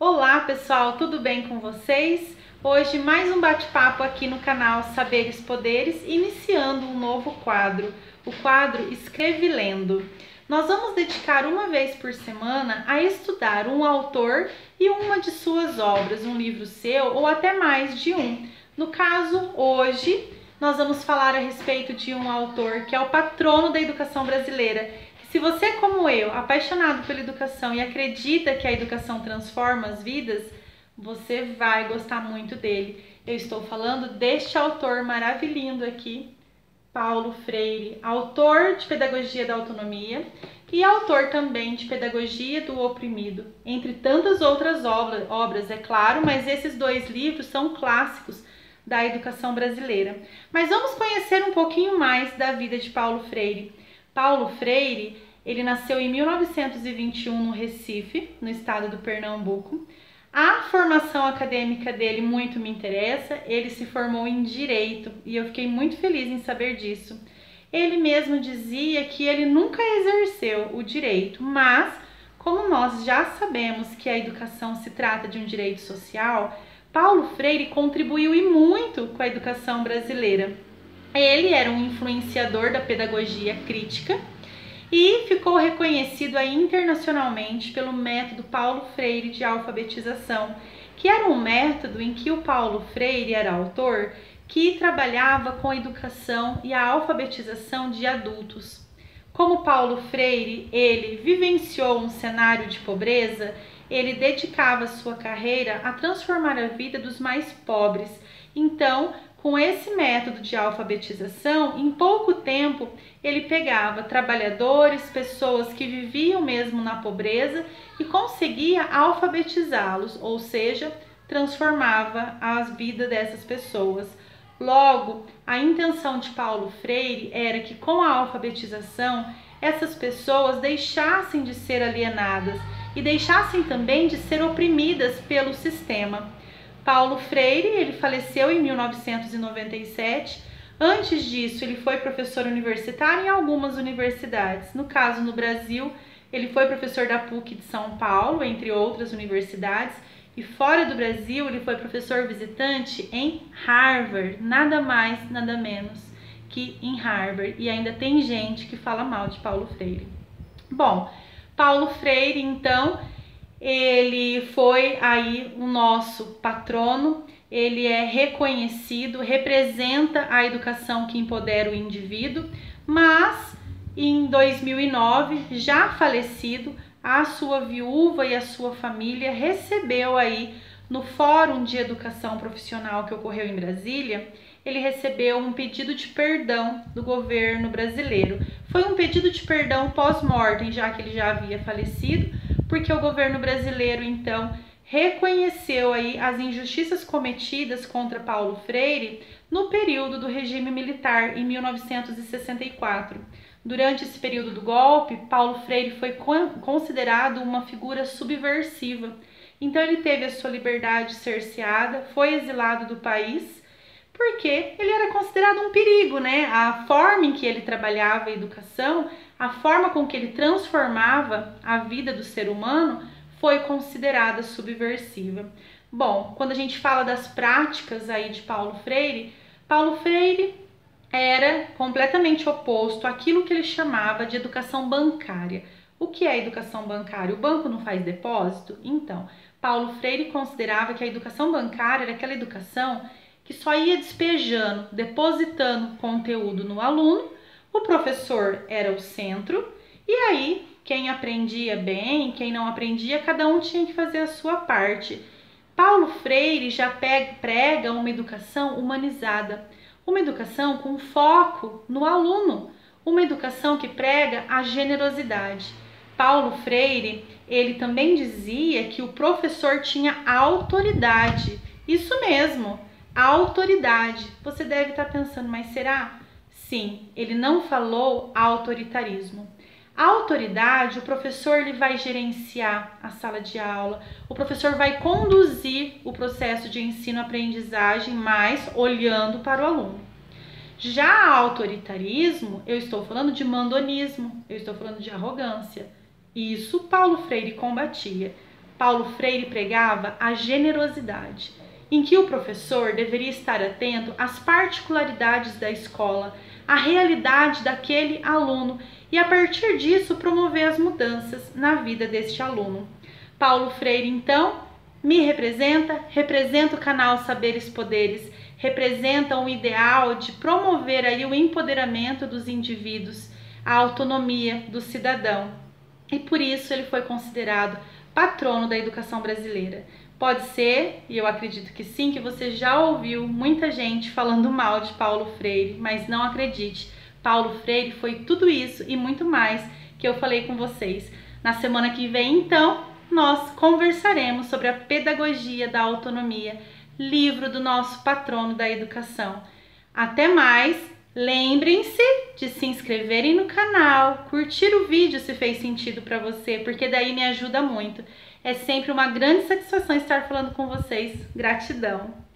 Olá pessoal, tudo bem com vocês? Hoje mais um bate-papo aqui no canal Saberes Poderes, iniciando um novo quadro, o quadro Escreve Lendo. Nós vamos dedicar uma vez por semana a estudar um autor e uma de suas obras, um livro seu ou até mais de um. No caso, hoje nós vamos falar a respeito de um autor que é o patrono da educação brasileira. Se você é como eu, apaixonado pela educação e acredita que a educação transforma as vidas, você vai gostar muito dele. Eu estou falando deste autor maravilhoso aqui, Paulo Freire, autor de Pedagogia da Autonomia e autor também de Pedagogia do Oprimido, entre tantas outras obras, é claro, mas esses dois livros são clássicos da educação brasileira. Mas vamos conhecer um pouquinho mais da vida de Paulo Freire. Paulo Freire, ele nasceu em 1921 no Recife, no estado do Pernambuco. A formação acadêmica dele muito me interessa, ele se formou em Direito e eu fiquei muito feliz em saber disso. Ele mesmo dizia que ele nunca exerceu o direito, mas como nós já sabemos que a educação se trata de um direito social, Paulo Freire contribuiu e muito com a educação brasileira. Ele era um influenciador da pedagogia crítica e ficou reconhecido aí internacionalmente pelo método Paulo Freire de alfabetização, que era um método em que o Paulo Freire era autor, que trabalhava com a educação e a alfabetização de adultos. Como Paulo Freire, ele vivenciou um cenário de pobreza, ele dedicava sua carreira a transformar a vida dos mais pobres. Então, com esse método de alfabetização, em pouco tempo, ele pegava trabalhadores, pessoas que viviam mesmo na pobreza e conseguia alfabetizá-los, ou seja, transformava a vida dessas pessoas. Logo, a intenção de Paulo Freire era que com a alfabetização, essas pessoas deixassem de ser alienadas e deixassem também de ser oprimidas pelo sistema. Paulo Freire, ele faleceu em 1997. Antes disso, ele foi professor universitário em algumas universidades. No caso, no Brasil, ele foi professor da PUC de São Paulo, entre outras universidades. E fora do Brasil, ele foi professor visitante em Harvard, nada mais, nada menos que em Harvard. E ainda tem gente que fala mal de Paulo Freire. Bom, Paulo Freire, então, ele foi aí o nosso patrono, ele é reconhecido, representa a educação que empodera o indivíduo, mas em 2009, já falecido, a sua viúva e a sua família recebeu aí no Fórum de Educação Profissional que ocorreu em Brasília, ele recebeu um pedido de perdão do governo brasileiro. Foi um pedido de perdão pós-mortem, já que ele já havia falecido, porque o governo brasileiro, então, reconheceu aí as injustiças cometidas contra Paulo Freire no período do regime militar, em 1964. Durante esse período do golpe, Paulo Freire foi considerado uma figura subversiva. Então ele teve a sua liberdade cerceada, foi exilado do país, porque ele era considerado um perigo, né? A forma em que ele trabalhava a educação, a forma com que ele transformava a vida do ser humano foi considerada subversiva. Bom, quando a gente fala das práticas aí de Paulo Freire era completamente oposto àquilo que ele chamava de educação bancária. O que é educação bancária? O banco não faz depósito? Então, Paulo Freire considerava que a educação bancária era aquela educação que só ia despejando, depositando conteúdo no aluno, o professor era o centro, e aí quem aprendia bem, quem não aprendia, cada um tinha que fazer a sua parte. Paulo Freire já prega uma educação humanizada, uma educação com foco no aluno, uma educação que prega a generosidade. Paulo Freire, ele também dizia que o professor tinha autoridade, isso mesmo, autoridade. Você deve estar pensando, mas será? Sim, ele não falou autoritarismo. A autoridade, o professor ele vai gerenciar a sala de aula, o professor vai conduzir o processo de ensino-aprendizagem, mas olhando para o aluno. Já autoritarismo, eu estou falando de mandonismo, eu estou falando de arrogância. Isso Paulo Freire combatia. Paulo Freire pregava a generosidade, em que o professor deveria estar atento às particularidades da escola, à realidade daquele aluno e, a partir disso, promover as mudanças na vida deste aluno. Paulo Freire, então, me representa o canal Saberes Poderes, representa o ideal de promover aí o empoderamento dos indivíduos, a autonomia do cidadão. E por isso ele foi considerado patrono da educação brasileira. Pode ser, e eu acredito que sim, que você já ouviu muita gente falando mal de Paulo Freire, mas não acredite, Paulo Freire foi tudo isso e muito mais que eu falei com vocês. Na semana que vem, então, nós conversaremos sobre a pedagogia da autonomia, livro do nosso patrono da educação. Até mais! Lembrem-se de se inscreverem no canal, curtir o vídeo se fez sentido para você, porque daí me ajuda muito. É sempre uma grande satisfação estar falando com vocês. Gratidão!